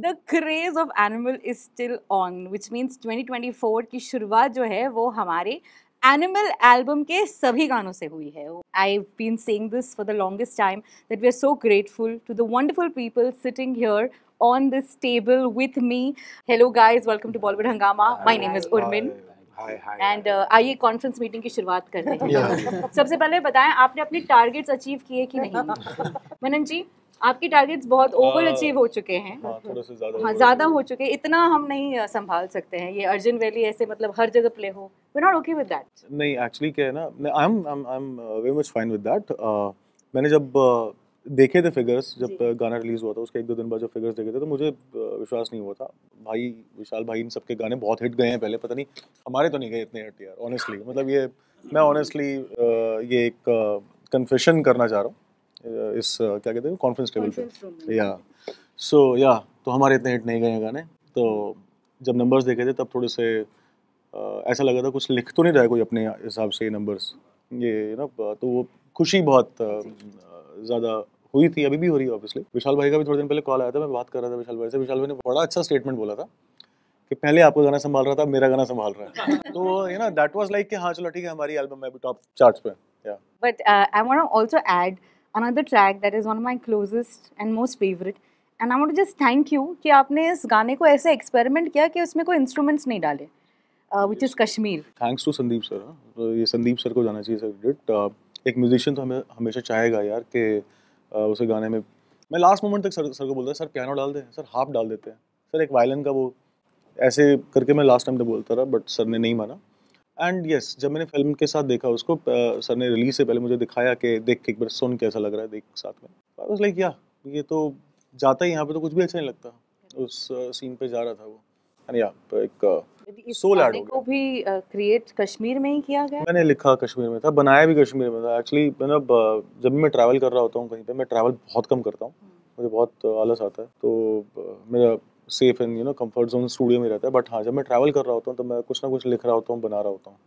the craze of Animal is still on, which means 2024 की शुरुआत जो है वो हमारे Animal album के सभी गानों से हुई है. I've been saying this for the longest time that we are so grateful to the wonderful people sitting here on this table with me. Hello guys, welcome to Bollywood Hungama. My name is Urmin. And आइए conference meeting की शुरुआत करते हैं. सबसे पहले बताएं आपने अपनी टारगेट्स अचीव किए कि नहीं. मनन जी, आपकी टारगेट्स बहुत ओवर अचीव हो चुके हैं. थोड़े से ज़्यादा हो चुके हैं. इतना हम नहीं संभाल सकते हैं. ये अर्जुन वैली ऐसे मतलब हर जगह प्ले हो. We are not okay with that. नहीं, एक्चुअली क्या है ना, I am very much fine with that. मैंने जब देखे थे फिगर्स, जब गाना रिलीज हुआ था उसके 1-2 दिन बाद जब फिगर्स देखे थे तो मुझे विश्वास नहीं हुआ था. भाई विशाल भाई इन सबके गाने बहुत हिट गए हैं पहले, पता नहीं हमारे तो नहीं गए इतने हिट यार. ऑनेस्टली मतलब ये मैं ऑनेस्टली ये एक कन्फेशन करना चाह रहा हूँ इस क्या कहते हैं कॉन्फ्रेंस टेबल पे. या सो या तो हमारे इतने हिट नहीं गए हैं गाने. तो जब नंबर्स देखे थे तब थोड़े से ऐसा लगा था कुछ लिख तो नहीं रहा है कोई अपने हिसाब से नंबर्स ये ना. तो वो खुशी बहुत ज़्यादा हुई थी, अभी भी हो रही है ऑब्वियसली. विशाल भाई का भी थोड़े दिन पहले कॉल आया था, मैं बात कर रहा था विशाल भाई से. विशाल भाई ने बड़ा अच्छा स्टेटमेंट बोला था कि पहले आपका गाना संभाल रहा था, मेरा गाना संभाल रहा है. तो you know that was like कि हाँ चलो ठीक है हमारी एल्बम में भी टॉप चार्ट्स पे. या but I want to also add another track that is one of my closest and most favorite, and I want to just thank you कि आपने इस गाने को ऐसे एक्सपेरिमेंट किया कि उसमें कोई इंस्ट्रूमेंट्स नहीं डाले, which is Kashmir. Thanks to Sandeep sir. तो ये संदीप सर को जाना चाहिए सर क्रेडिट. एक म्यूजिशियन तो हमें हमेशा चाहेगा यार कि उसे गाने में मैं लास्ट मोमेंट तक सर को बोलता सर पियानो डाल दें, सर हाफ डाल देते हैं, सर एक वायलिन का वो ऐसे करके मैं लास्ट टाइम तक बोलता रहा, बट सर ने नहीं माना. एंड यस, जब मैंने फिल्म के साथ देखा उसको, सर ने रिलीज से पहले मुझे दिखाया कि देख के एक बार सुन कैसा लग रहा है, देख साथ में. आई वाज लाइक या ये तो जाता ही यहाँ पे तो कुछ भी अच्छा नहीं लगता. उस सीन पे जा रहा था वो. एंड या एक सोल ऐड हो गया. को भी क्रिएट कश्मीर में ही किया गया. मैंने लिखा कश्मीर में था, बनाया भी कश्मीर में था. एक्चुअली मतलब जब भी मैं ट्रैवल कर रहा होता हूँ कहीं पे, मैं ट्रैवल बहुत कम करता हूँ, मुझे बहुत आलस आता है. तो मेरा safe and comfort zone studio में रहता है. बट हाँ, जब मैं ट्रैवल कर रहा होता हूँ तो मैं कुछ ना कुछ लिख रहा होता हूँ, बना रहा होता हूँ.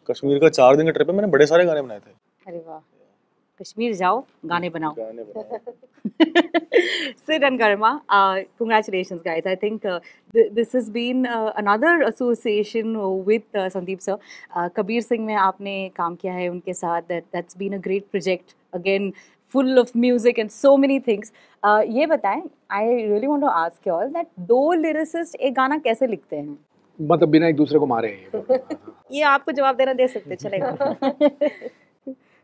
कश्मीर का 4 दिन का ट्रिप है, मैंने बड़े सारे गाने बनाए थे. अरे वाह, कश्मीर जाओ गाने बनाओ. Sid and Karma, congratulations guys. I think this has been another association with Sandeep sir. Kabir Singh में आपने काम किया है उनके साथ. That's been a great project. Again, full of music and so many things. ये बताएं, I really want to ask you all that दो lyricists एक गाना कैसे लिखते हैं? मतलब बिना एक दूसरे को मारे हैं. ये आपको जवाब देना दे सकते, चलेगा.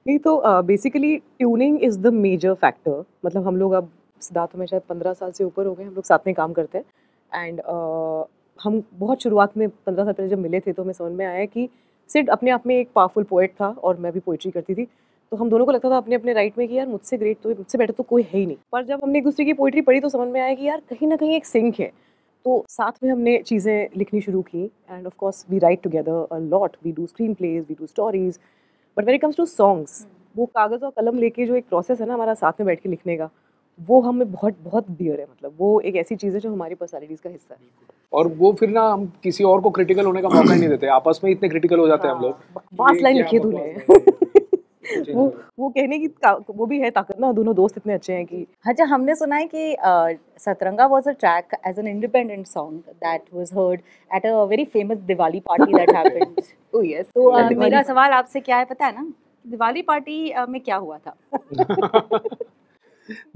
नहीं तो basically tuning is the major factor. मतलब हम लोग अब सिद्धार्थ में शायद 15 साल से ऊपर हो गए हम लोग साथ में काम करते हैं. एंड हम बहुत शुरुआत में 15 साल पहले जब मिले थे तो हमें समझ में आया कि सिड अपने आप में एक पावरफुल पोएट था और मैं भी पोइट्री करती थी. तो हम दोनों को लगता था अपने अपने राइट में कि यार मुझसे ग्रेट तो मुझसे बेटर तो कोई है ही नहीं. पर जब हमने एक दूसरे की पोइट्री पढ़ी तो समझ में आया कि यार कहीं ना कहीं एक सिंक है. तो साथ में हमने चीज़ें लिखनी शुरू की. And of course we write together a lot. We do screen plays, we do stories. But when it comes to songs, वो कागज़ और कलम लेके जो एक प्रोसेस है ना हमारा साथ में बैठ के लिखने का, वो हमें बहुत बहुत डियर है. मतलब वो एक ऐसी चीज़ है जो हमारी पर्सनैलिटीज़ का हिस्सा है. और वो फिर ना हम किसी और को क्रिटिकल होने का मौका ही नहीं देते. आपस में इतने क्रिटिकल हो जाते हैं हम लोग. बकवास लाइन लिखी है तूने. वो कहने की वो भी है ताकत ना. दोनों दोस्त इतने अच्छे हैं कि. अच्छा, हमने सुना है कि Satranga was a track as an independent song that was heard at a very famous Diwali party that happened. Oh yes. तो मेरा सवाल आपसे क्या है पता है ना, दिवाली पार्टी में क्या हुआ था?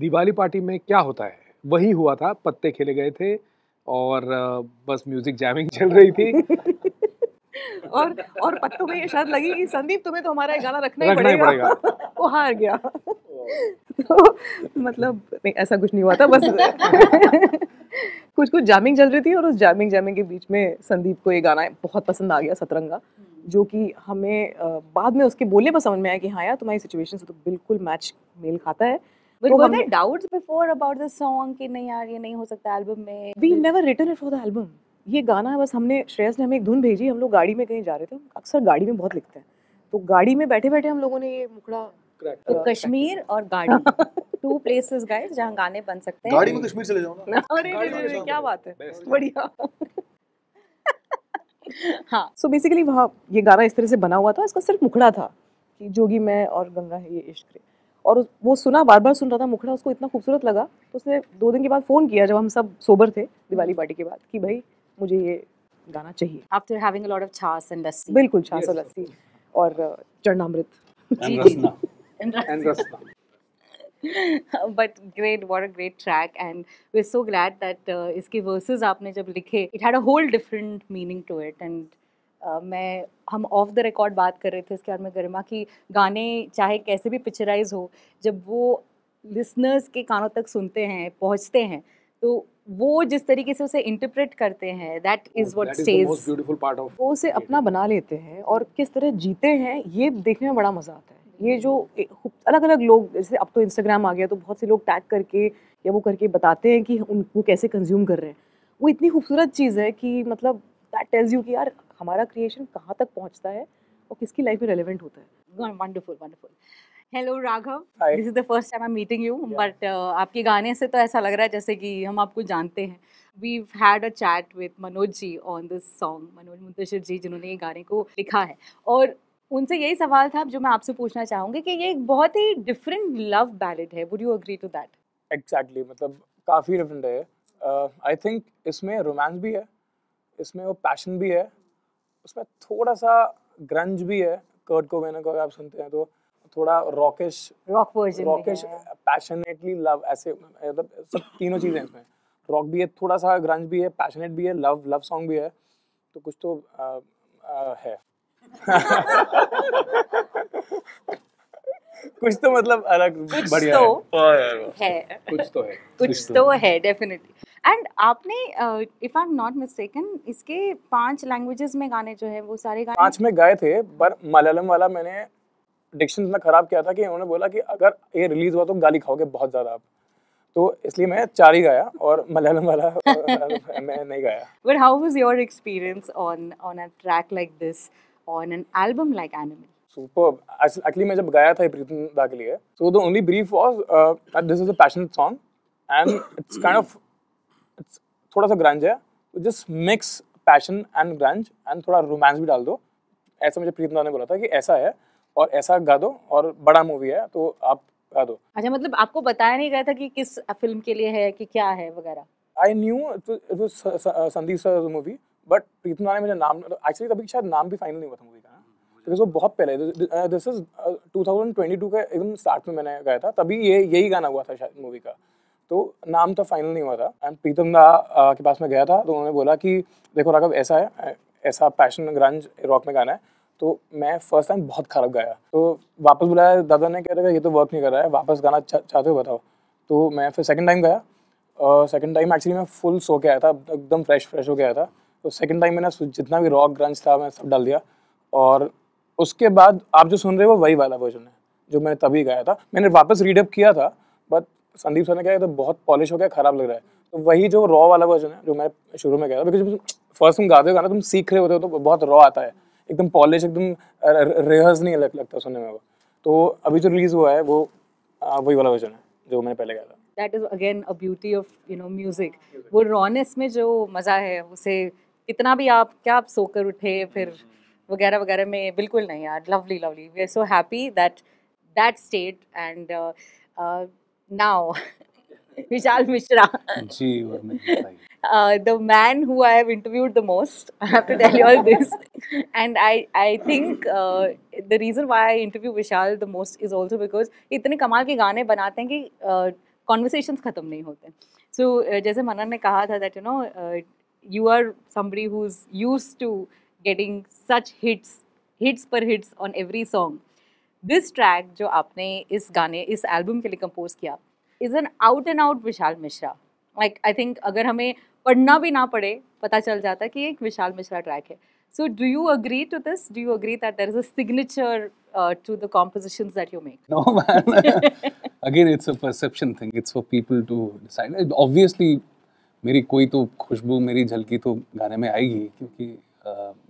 दिवाली पार्टी में क्या होता है वही हुआ था. पत्ते खेले गए थे और बस म्यूजिक जैमिंग चल रही थी. और पत्तों में ये शर्त लगी कि संदीप तुम्हें तो हमारा गाना रखना ही पड़ेगा. वो हार गया. तो मतलब नहीं, ऐसा कुछ नहीं हुआ था. बस कुछ जैमिंग चल रही थी और उस जैमिंग के बीच में संदीप को ये गाना बहुत पसंद आ गया, सतरंगा, जो कि हमें बाद में उसके बोलने पर समझ में आया कि हाँ यार तुम्हारी सिचुएशन से तो बिल्कुल मैच मेल खाता है. But were there doubts before about the song कि नहीं यार ये नहीं हो सकता एल्बम में? We never written it for the album. ये गाना बस हमने, श्रेयस ने हमें एक धुन भेजी. हम लोग गाड़ी में कहीं जा रहे थे. अक्सर गाड़ी में बहुत लिखते हैं. तो गाड़ी में बैठे बैठे हम लोगों ने ये मुखड़ा. तो कश्मीर और गाड़ी, 2 places guys जहाँ गाने बन सकते हैं. गाड़ी में कश्मीर चले जाओ ना. अरे क्या बात है, बढ़िया. हाँ. सो बेसिकली वहाँ ये गाना इस तरह से बना हुआ था. इसका सिर्फ मुखड़ा था कि जोगी मैं और गंगा है ये इश्क रे. और वो सुना, बार बार सुन रहा था, मुखड़ा उसको इतना खूबसूरत लगा, तो उसने 2 दिन के बाद फ़ोन किया जब हम सब सोबर थे दिवाली पार्टी के बाद कि भाई मुझे ये गाना चाहिए। After having a lot of chas and lassi. बिल्कुल, छाछ और लस्सी और चरणामृत। And ji, Rasna. And And Rasna. but great, what a great track, and we're so glad that इसके verses आपने जब लिखे, it had a whole different meaning to it, and हम ऑफ द रिकॉर्ड बात कर रहे थे इसके बारे में गरिमा कि गाने चाहे कैसे भी पिक्चराइज हो, जब वो लिसनर्स के कानों तक सुनते हैं, पहुंचते हैं, तो वो जिस तरीके से उसे इंटरप्रेट करते हैं, that is what That is the stage. most beautiful part of वो उसे अपना बना लेते हैं और किस तरह जीते हैं, ये देखने में बड़ा मज़ा आता है। ये जो अलग अलग लोग, जैसे अब तो इंस्टाग्राम आ गया तो बहुत से लोग टैग करके या वो करके बताते हैं कि वो कैसे कंज्यूम कर रहे हैं। वो इतनी खूबसूरत चीज़ है कि मतलब दैट टेल्स यू कि यार हमारा क्रिएशन कहाँ तक पहुँचता है और किसकी लाइफ में रेलेवेंट होता है। Wonderful wonderful. Hello Raghav, Hi. This is the first time I am meeting you, but आपके गाने से तो ऐसा लग रहा है जैसे कि हम आपको जानते हैं। We've had a chat with Manoj ji on this song, Manoj Muntashir ji जिन्होंने ये गाने को लिखा है, और उनसे यही सवाल था जो मैं आपसे पूछना चाहूँगी कि ये एक बहुत ही डिफरेंट लव बैलेड है, would you agree to that? Exactly मतलब काफ़ी डिफरेंट है। आई थिंक इसमें रोमांस भी है, इसमें वो पैशन भी है, उसमें थोड़ा सा ग्रंज भी है। कर्ट कोबेन को अगर आप सुनते हैं तो थोड़ा रॉकिश रॉक वर्जन रॉकिश पैशनेटली लव, ऐसे मतलब सब तीनों चीज़ें हैं इसमें। रॉक भी है, थोड़ा सा ग्रंज भी है, पैशनेट भी है, लव सॉन्ग भी है, तो कुछ तो है। कुछ तो मतलब अलग बढ़िया है, कुछ तो है, कुछ तो है डेफिनेटली। एंड आपने if I am not mistaken इसके 5 लैंग्वेजेस में गाने जो है वो सारे गाने 5 में गाए थे, पर मलयालम वाला मैंने डिक्शन इतना खराब किया था कि उन्होंने बोला कि अगर ये रिलीज हुआ तो गाली खाओगे बहुत ज़्यादा आप, तो इसलिए मैं 4 ही गाया और मलयालम वाला मैं नहीं गाया। But how was your experience on a track like this, on an album like Animal? Superb. Actually मैं जब गाया था प्रीतम दा के लिए, so the only brief was that this is a passionate song and it's kind of it's थोड़ा सा grunge है, तो just mix passion and grunge and थोड़ा romance भी डाल दो। ऐसा मुझे प्रीतम दा ने बोला था कि ऐसा है और ऐसा गा दो और बड़ा मूवी है तो आप गा दो। अच्छा, मतलब आपको बताया नहीं गया था कि किस फिल्म के लिए है कि क्या है वगैरह? I knew it was Sandeep sir movie, but Pritam da ने मुझे नाम, एक्चुअली तभी शायद नाम भी फाइनल नहीं हुआ था मूवी का, बिकॉज वो बहुत पहले, दिस इज 2022 का एकदम स्टार्ट में मैंने गाया था, तभी यही गाना हुआ था शायद मूवी का, तो नाम तो फाइनल नहीं हुआ था। एंड प्रीतम दा के पास में गया था तो उन्होंने बोला कि देखो राघव ऐसा है, ऐसा पैशन ग्रंज रॉक में गाना है, तो मैं फर्स्ट टाइम बहुत खराब गाया, तो वापस बुलाया, दादा ने कह रहा ये तो वर्क नहीं कर रहा है, वापस गाना चाहते हो बताओ, तो मैं फिर सेकंड टाइम गया। सेकंड टाइम एक्चुअली मैं फुल सो के आया था, एकदम फ्रेश हो गया था, तो सेकंड टाइम मैंने जितना भी रॉक ग्रंज था मैं सब डाल दिया, और उसके बाद आप जो सुन रहे हो वही वाला वर्जन है जो मैंने तभी गाया था। मैंने वापस रीडअप किया था, बट संदीप सर ने कहा तो बहुत पॉलिश हो गया, खराब लग रहा है, तो वही जो रॉ वाला वर्जन है जो मैं शुरू में गया था, बिकॉज फर्स्ट तुम गाते हो गाना, तुम सीख रहे होते हो तो बहुत रॉ आता है, एकदम पॉलिश, एकदम रिहर्स नहीं लगता सुनने में वो। तो अभी जो रिलीज हुआ है वो वही वाला वर्जन है जो मैंने पहले गाया था। That is again a beauty of music. वो रॉनेस में जो मज़ा है उसे कितना भी आप क्या आप सोकर उठे फिर वगैरह वगैरह में बिल्कुल नहीं यार। Lovely lovely, we are so happy that stayed, and now Vishal Mishra, ji the man who I have interviewed the most, I have to tell you all this, and I think the reason why I interview Vishal the most is also because इतने कमाल के गाने बनाते हैं कि conversations ख़त्म नहीं होते। सो जैसे मनन ने कहा था that you are somebody who's used to getting such hits per hits on every song. This track जो आपने इस गाने इस एल्बम के लिए कंपोज किया is an out and out Vishal Mishra. Like I think अगर हमें पढ़ना भी ना पड़े पता चल जाता है कि एक विशाल मिश्रा ट्रैक है। So do you agree to this? Do you agree that there is a signature to the compositions that you make? No man, again it's a perception thing, it's for people to decide. Obviously मेरी कोई तो खुशबू, मेरी झलकी तो गाने में आएगी क्योंकि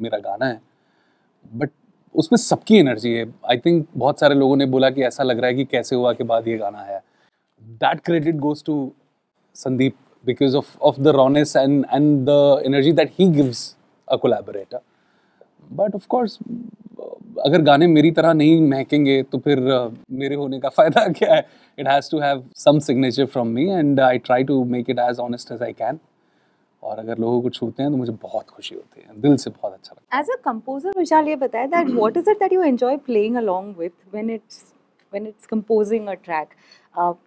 मेरा गाना है, बट उसमें सबकी एनर्जी है। आई थिंक बहुत सारे लोगों ने बोला कि ऐसा लग रहा है कि कैसे हुआ के बाद ये गाना है, that credit goes to Sandeep because of the rawness and the energy that he gives a collaborator. But of course अगर गाने मेरी तरह नहीं महकेंगे तो फिर मेरे होने का फ़ायदा क्या है? It has to have some signature from me and I try to make it as honest as I can. और अगर लोगों को छूते हैं तो मुझे बहुत खुशी होती है, दिल से बहुत अच्छा लगता है। As a composer, Vishal, ये बताया that what is it that you enjoy playing along with when it's composing a track?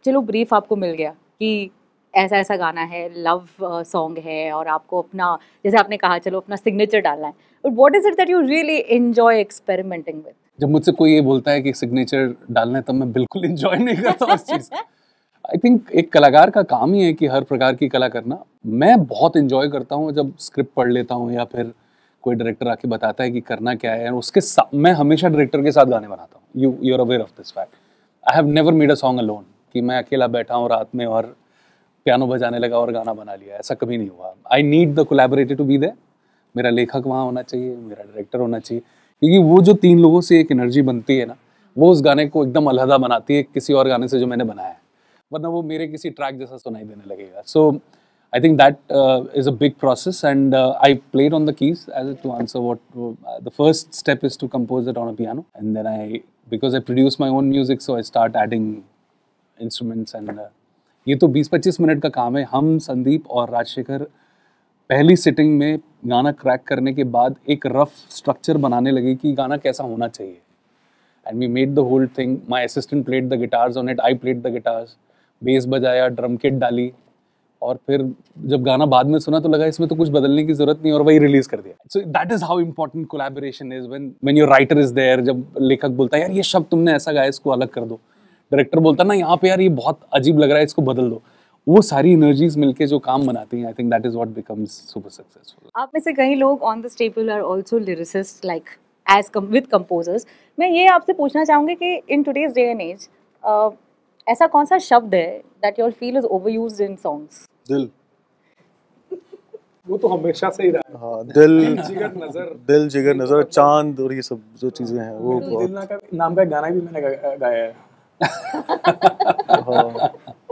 चलो brief आपको मिल गया कि ऐसा ऐसा गाना है, लव सॉन्ग है और आपको अपना, जैसे आपने कहा, चलो अपना सिग्नेचर डालना है, but what is it that you really enjoy experimenting with? जब मुझसे कोई ये बोलता है कि सिग्नेचर डालना है तब मैं बिल्कुल एंजॉय नहीं करता उस चीज़ को। आई थिंक एक कलाकार का काम ही है कि हर प्रकार की कला करना। मैं बहुत एंजॉय करता हूँ जब स्क्रिप्ट पढ़ लेता हूँ या फिर कोई डायरेक्टर आके बताता है कि करना क्या है, और उसके साथ मैं हमेशा डायरेक्टर के साथ गाने बनाता हूँ। You are aware of this fact. I have never made a song alone, कि मैं अकेला बैठा हूँ रात में और पियानो बजाने लगा और गाना बना लिया, ऐसा कभी नहीं हुआ। I need the collaborator to be there. मेरा लेखक वहाँ होना चाहिए, मेरा डायरेक्टर होना चाहिए, क्योंकि वो जो 3 लोगों से एक एनर्जी बनती है ना, वो उस गाने को एकदम अलहदा बनाती है किसी और गाने से जो मैंने बनाया है, वरना वो मेरे किसी ट्रैक जैसा सुनाई देने लगेगा। So I think that is a big process and I played on the keys as to answer what the first step is to compose it on a piano and then I, because I produce my own music, so I start adding instruments and ये तो 20-25 minute का काम है। हम, संदीप और राजशेखर पहली sitting में गाना क्रैक करने के बाद एक रफ स्ट्रक्चर बनाने लगे कि गाना कैसा होना चाहिए, and we made the whole thing. My assistant played the guitars on it, I played the guitars, bass बजाया, ड्रम किट डाली, और फिर जब गाना बाद में सुना तो लगा इसमें तो कुछ बदलने की जरूरत नहीं, और वही रिलीज कर दिया। So that is how important collaboration is, when your writer is there. जब लेखक बोलता है यार ये शब्द तुमने ऐसा गाया, इसको अलग कर दो, डायरेक्टर बोलता है ना यहाँ पे यार ये बहुत अजीब लग रहा है, इसको बदल दो, वो सारी एनर्जीज मिलके जो काम बनाती हैं, I think that is what becomes super successful. आप में से कई लोग on the stable are also lyricist like as with composers. मैं ये आपसे पूछना चाहूँगी कि in today's day and age ऐसा कौन सा शब्द है that you all feel is overused in songs? दिल। वो तो हमेशा से ही रहा है। हाँ, दिल, जिगर नजर, दिल जिगर नजर, चांद और ये सब जो चीजें हैं वो दिल बहुत। ना का नाम का गाना भी मैंने गाया है। हाँ,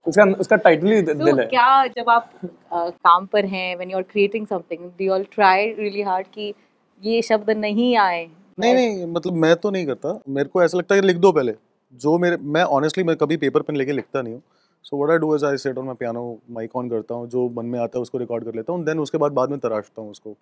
उसका टाइटल ही So, दिल है। क्या जब आप काम पर हैं, when you are creating something, do you all try really hard कि ये शब्द नहीं आए? नहीं, मतलब मैं तो नहीं करता। मेरे को ऐसा लगता है कि लिख दो पहले जो मैं ऑनेस्टली मैं कभी पेपर पेन लेके लिखता नहीं हूँ। So what I do is I sit on my piano, mic on करता हूँ, जो मन में आता है उसको रिकॉर्ड कर लेता हूँ, देन उसके बाद में तराशता हूँ उसको।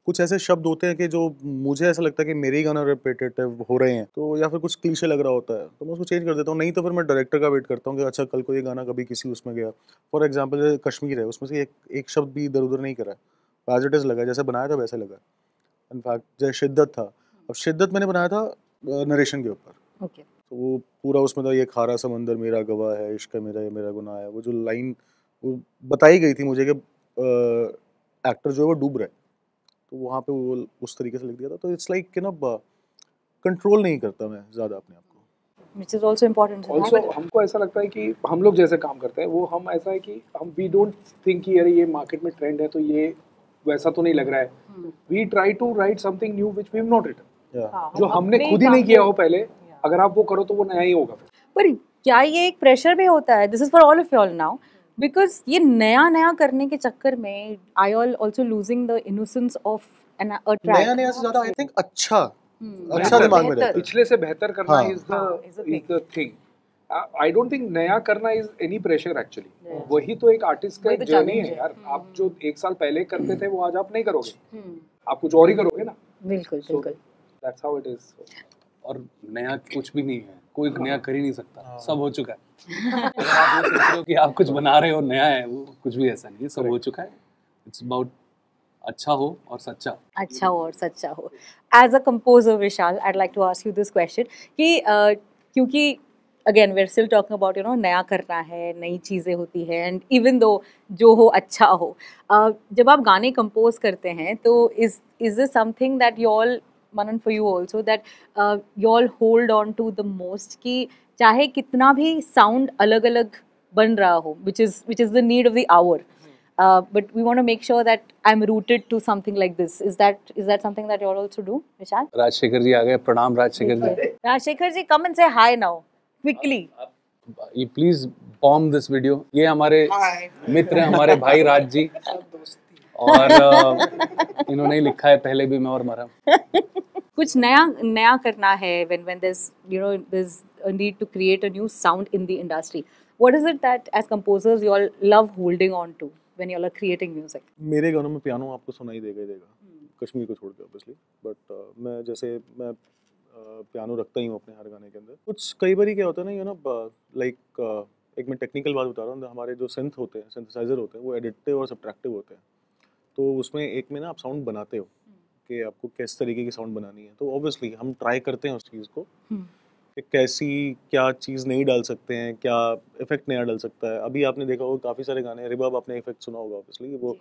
कुछ ऐसे शब्द होते हैं कि जो मुझे ऐसा लगता है कि मेरे ही गाना रिपीटेटिव हो रहे हैं, तो या फिर कुछ क्लीशे लग रहा होता है तो मैं उसको चेंज कर देता हूँ। नहीं तो फिर मैं डायरेक्टर का वेट करता हूँ कि अच्छा कल को ये गाना कभी किसी उसमें गया। फॉर एग्जाम्पल कश्मीर है, उसमें से एक शब्द भी इधर उधर नहीं करा है, एज इट इज़ लगा, जैसे बनाया था वैसे लगा। इनफैक्ट जैसे शिद्दत था, अब शिद्दत मैंने बनाया था नरेशन के ऊपर, Okay. तो वो पूरा उसमें था ये खारा समंदर मेरा गवाह है, इश्क है मेरा ये मेरा गुनाह है। वो जो लाइन वो बताई गई थी मुझे कि एक्टर जो है वो डूब रहा है, तो वहाँ पे वो उस तरीके से लिख दिया था। तो इट्स लाइक कि ना कंट्रोल नहीं करता मैं ज़्यादा अपने आप को। Which is also important. Also हमको ऐसा लगता है कि हम लोग जैसे काम करते हैं वो हम ऐसा है कि हम वी डोंट थिंक कि अरे ये मार्केट में ट्रेंड है तो ये वैसा तो नहीं लग रहा है। We try to write something new which we have not written, या जो हमने खुद ही नहीं किया हो पहले, अगर आप वो करो तो वो नया ही होगा फिर। पर क्या ये एक प्रेशर भी होता है? This is for all of you all now, because ये नया नया करने के चक्कर में I all also losing the innocence of a track. नया से ज़्यादा आई थिंक अच्छा बेहतर, दिमाग में रहता है। पिछले से बेहतर करना हाँ। Is the thing. I don't think नया करना इज एनी प्रेशर एक्चुअली। वही तो एक आर्टिस्ट का वही तो जर्नी challenge है है। यार। आप जो 1 साल पहले करते थे वो आज आप नहीं करोगे, आप कुछ और ही करोगे ना। बिल्कुल बिल्कुल। That's how it is. और नया कुछ भी नहीं है, कोई नया कर ही नहीं सकता, सब हो चुका है। अगर आप ये सोच रहे हो कि आप कुछ बना रहे हो नया है, वो कुछ भी ऐसा नहीं है, सब हो चुका है। इट्स अबाउट अच्छा हो और सच्चा। अच्छा हो और सच्चा हो। As a composer Vishal, I like to ask you this question कि क्योंकि again we are still talking about you know नया करना है, नई चीज़ें होती हैं, एंड इवन दो जो हो अच्छा हो, जब आप गाने कंपोज करते हैं तो is this something that you all, Manan for you also, that you all hold on to the most कि चाहे कितना भी साउंड अलग अलग बन रहा हो, which is the need of the hour, but we want to make sure that I'm rooted to something like this. Is that something that you all also do, Vishal? Rajshekhar जी आ गए, प्रणाम राजशेखर जी। Rajshekhar ji, come and say hi now, quickly. ये please bomb this video. ये हमारे मित्र हैं, हमारे भाई राज जी, और इन्होंने ही लिखा है पहले भी मैं और मरहम। कुछ नया करना है, when there's a need to create a new sound in the industry, what is it that as composers you all love holding on to when you all are creating music? मेरे गानों में पियानो आपको सुनाई देगा ही देगा, कश्मीर को छोड़ के ऑब्वियसली, बट मैं पियानो रखता ही हूँ अपने हर गाने के अंदर। कुछ कई बार क्या होता है ना, लाइक एक मैं टेक्निकल बात बता रहा हूँ, हमारे जो सिंथ होते हैं, सिंथेसाइजर होते हैं, वो एडिटिव और सब्ट्रैक्टिव होते हैं। तो उसमें एक में ना आप साउंड बनाते हो कि आपको किस तरीके की साउंड बनानी है, तो ऑब्वियसली हम ट्राई करते हैं उस चीज़ को कि कैसी क्या चीज़ नहीं डाल सकते हैं, क्या इफेक्ट नया डाल सकता है। अभी आपने देखा होगा काफ़ी सारे गाने, रिवर्ब आपने इफेक्ट सुना होगा ऑब्वियसली, वो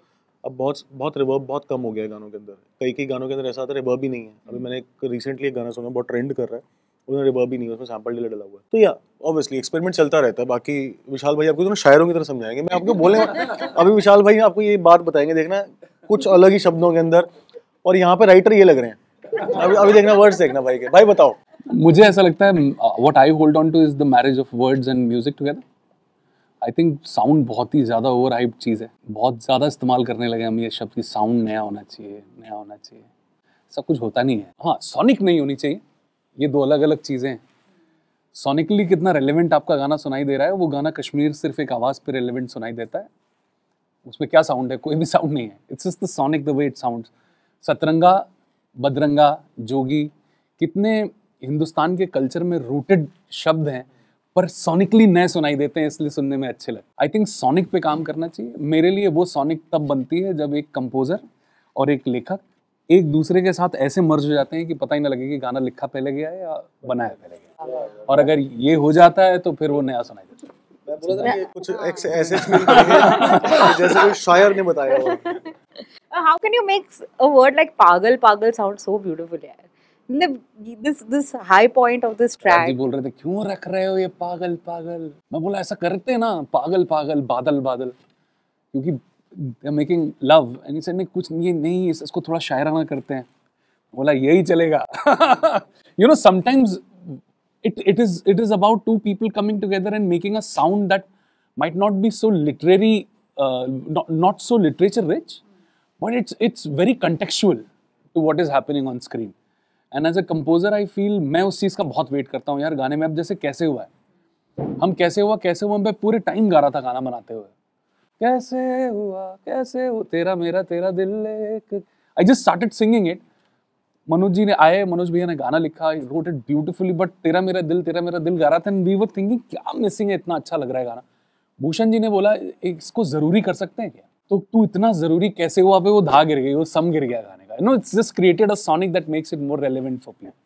अब बहुत रिवर्ब बहुत कम हो गया है गानों के अंदर। कई गानों के अंदर ऐसा आता है रिवर्ब ही नहीं है। अभी मैंने रिसेंटली एक गाना सुना, बहुत ट्रेंड कर रहा है, उसमें रिवर्ब ही नहीं है, उसमें सैंपल डिले डला हुआ है। तो या ऑब्वियसली एक्सपेरिमेंट चलता रहता है। बाकी विशाल भाई आपको तो शायरों की तरह समझाएंगे, मैं आपको बोलने अभी विशाल भाई आपको ये बात बताएंगे, देखना कुछ अलग ही शब्दों के अंदर, और यहाँ पे राइटर ये लग रहे हैं। अभी देखना वर्ड्स देखना भाई के। भाई बताओ। मुझे ऐसा लगता है what I hold on two is the marriage of words and music together. I think sound बहुत ही ज़्यादा ओवर हाइप्ड चीज़ है, बहुत ज़्यादा इस्तेमाल करने लगे हम ये शब्द की, साउंड नया होना चाहिए, नया होना चाहिए। सब कुछ होता नहीं है। हाँ, सॉनिक नहीं होनी चाहिए, ये दो अलग अलग चीज़ें हैं। सॉनिकली कितना रेलेवेंट आपका गाना सुनाई दे रहा है, वो गाना कश्मीर सिर्फ एक आवाज़ पे रेलेवेंट सुनाई देता है, उसमें क्या साउंड है? कोई भी साउंड नहीं है। It's just the sonic the way it sounds. Satranga, Badranga, Jogi, कितने हिंदुस्तान के कल्चर में रूटेड शब्द हैं, पर सॉनिकली नए सुनाई देते हैं, इसलिए सुनने में अच्छे लगते। आई थिंक सॉनिक पे काम करना चाहिए। मेरे लिए वो सॉनिक तब बनती है जब एक कंपोजर और एक लेखक एक दूसरे के साथ ऐसे मर्ज हो जाते हैं कि पता ही ना लगे कि गाना लिखा पहले गया है या बनाया पहले गया। और अगर ये हो जाता है तो फिर वो नया सुनाई देता है। मैं बोला था कि कुछ ऐसे फील करेंगे जैसे कोई शायर ने बताया हो। How can you make a word like पागल पागल sound so beautiful यार? This high point of this track. जी बोल रहे थे क्यों रख रहे हो ये पागल पागल। मैं बोला ऐसा करते ना, पागल पागल बादल बादल, क्योंकि they are making love and he said नहीं कुछ ये नहीं, इसको थोड़ा शायराना करते हैं। बोला यही चलेगा। You know sometimes it is about two people coming together and making a sound that might not be so literary, not so literature rich, but it's very contextual to what is happening on screen. And as a composer I feel मैं उस चीज़ का बहुत wait करता हूँ यार गाने में। अब जैसे कैसे हुआ है, हम कैसे हुआ मैं पूरे टाइम गा रहा था गाना बनाते हुए, कैसे हुआ तेरा मेरा तेरा दिल एक, I just started singing it. Manoj भैया ने गाना लिखा, wrote it beautifully, but तेरा मेरा दिल गा रहा था, and we were thinking क्या मिसिंग है, इतना अच्छा लग रहा है गाना। भूषण जी ने बोला इसको जरूरी कर सकते हैं क्या, तो तू इतना जरूरी कैसे हुआ पे वो धा गिर गई, वो सम गिर गया गाने का। You know, it's just created a sonic that makes it more relevant for people.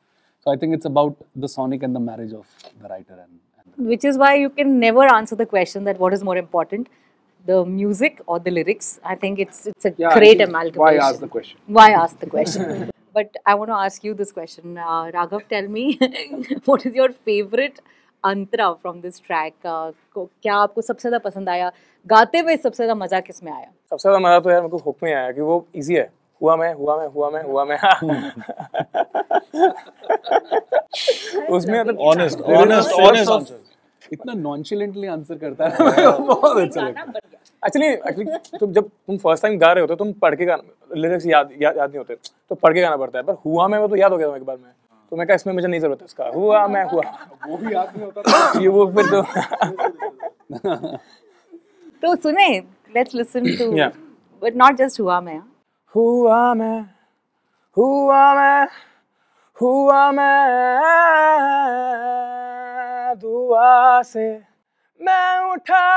So I think it's about the sonic and the marriage of the writer and Which is why you can never answer the question that what is more important, the music or the lyrics. I think it's a great amalgamation. Why ask the question? Why ask the question? But I want to ask you this question. Raghav, tell me, what is your favorite Antara from this track? क्या आपको सबसे ज़्यादा पसंद आया? गाते हुए सबसे ज़्यादा मज़ा किस में आया? सबसे ज़्यादा मज़ा तो यार मेरे को हुक में आया कि वो इजी है। हुआ मैं उसमें मतलब honest answer। इतना नॉनचलेंटली आंसर करता है, बहुत अच्छा लगता है। एक्चुअली तो जब तुम फर्स्ट टाइम गा रहे होते तुम पढ़ के गाना, लिरिक्स याद नहीं होते, तो पढ़ के गाना पड़ता है। पर हुआ मैं वो तो याद हो गया था एक बार में, तो मैं कहा इसमें मुझे नहीं जरूरत है इसका, हुआ मैं हुआ वो भी याद नहीं होता ये वो फिर तो तो सुने, let's listen to, Yeah. but not just हुआ मैं। हुआ मैं दुआ से मैं उठा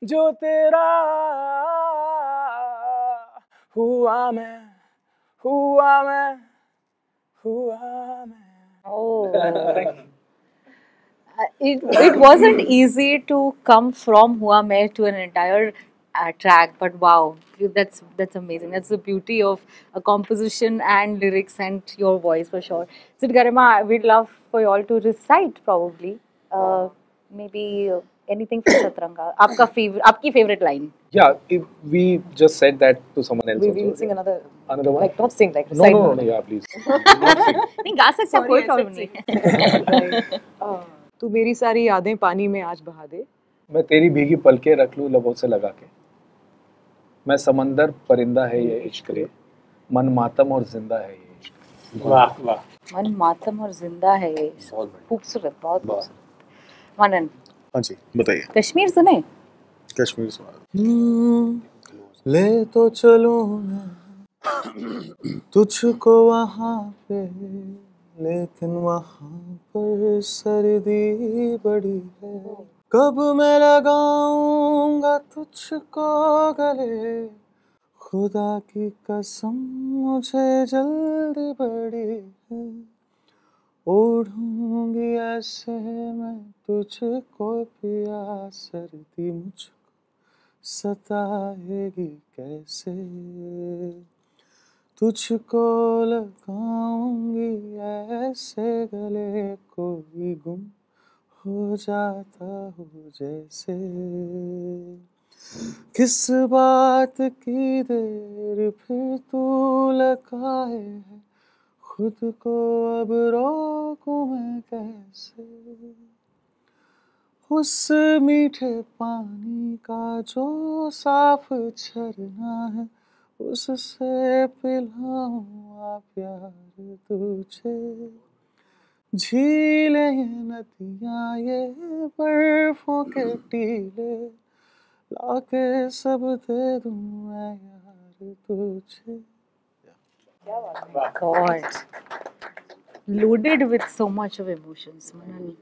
जो तेरा, हुआ मैं Oh. It wasn't easy to come from हुआ मैं to an entire track, but wow, that's amazing. That's the beauty of a composition and lyrics and your voice for sure. Sid Garima, we'd love for you all to recite probably, maybe anything from Satranga. आपकी favorite line? Yeah, if we just said that to someone else. We also. will sing another one. Like not sing, like No, recite. no, yeah, please. Not sing. नहीं गा सकते हैं, कोई problem नहीं है। तू मेरी सारी यादें पानी में आज बहा दे, मैं तेरी भीगी पलकें रख लूं लबों से लगा के, मैं समंदर परिंदा है ये इश्क रे, मन मातम और जिंदा है ये इश्क। वाह वाह मन मातम और जिंदा है ये, बहुत बढ़िया। खूबसूरत, बहुत बहुत। खूबसूरत। मनन, हाँ जी बताइए। कश्मीर सुने? कश्मीर ले तो चलूं मैं तुझको वहाँ पे, लेकिन वहाँ पर सर्दी बड़ी है। कब मैं लगाऊंगा तुझको गले, खुदा की कसम मुझे जल्दी बड़ी है। ओढ़ूंगी ऐसे मैं तुझको पिया, सर्दी मुझको सताएगी कैसे। तुझको लगाऊंगी ऐसे गले, कोई गुम हो जाता हो जैसे। किस बात की देर फिर तू लगाए है, खुद को अब रोकूं मैं कैसे। उस मीठे पानी का जो साफ झरना है, उससे पिलाऊंगा प्यार तुझे। झीलें ये नदियाँ ये बर्फों के टीले, लाके सब दे दूं मैं यार तुझे। God, loaded with so much of emotions. Manan,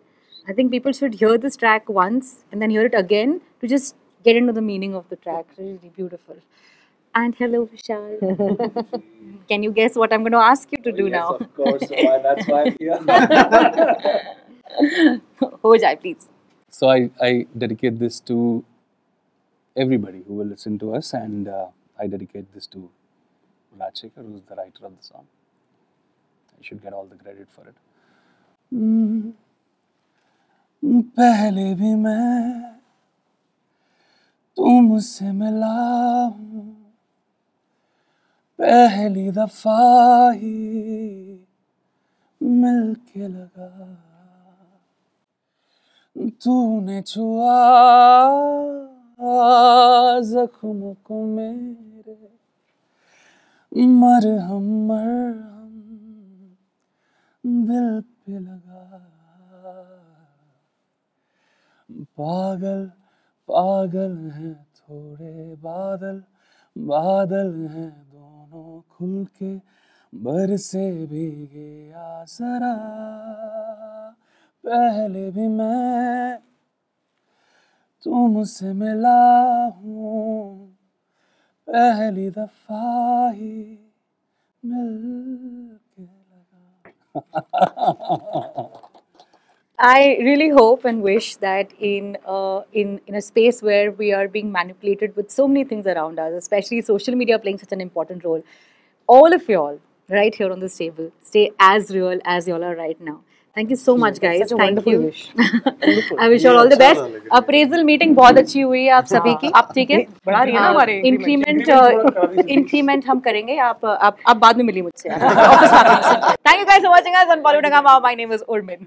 I think people should hear this track once and then hear it again to just get into the meaning of the track. Really beautiful. And hello, Vishal. Can you guess what I'm going to ask you to do now? Of course, that's why I'm here. Ho jai, please. So I dedicate this to everybody who will listen to us, and I dedicate this to Rajshekhar, who's the writer of the song. I should get all the credit for it. पहले भी मैं तुमसे मिला हूँ, पहली दफा ही मिलके लगा। तूने छुआ जख्मों को मेरे, मरहम दिल पे लगा। पागल पागल हैं थोड़े बादल, बादल हैं दोनों खुल के, बरसे भीगे या जरा। पहले भी मैं तुमसे मिला हूँ, पहली दफा ही मिलके लगा। I really hope and wish that in a space where we are being manipulated with so many things around us, especially social media playing such an important role, all of y'all right here on this table stay as real as y'all are right now. Thank you so much, guys. Such a Thank wonderful you. wish. I wish you all the best. Appraisal meeting बहुत अच्छी हुई है आप सभी की. आप ठीक है? बढ़ा रही है ना हमारे इंक्रीमेंट हम करेंगे. आप बाद में मिलिए मुझसे. Thank you guys for watching us on Bollywood Hungama. My name is Urmin.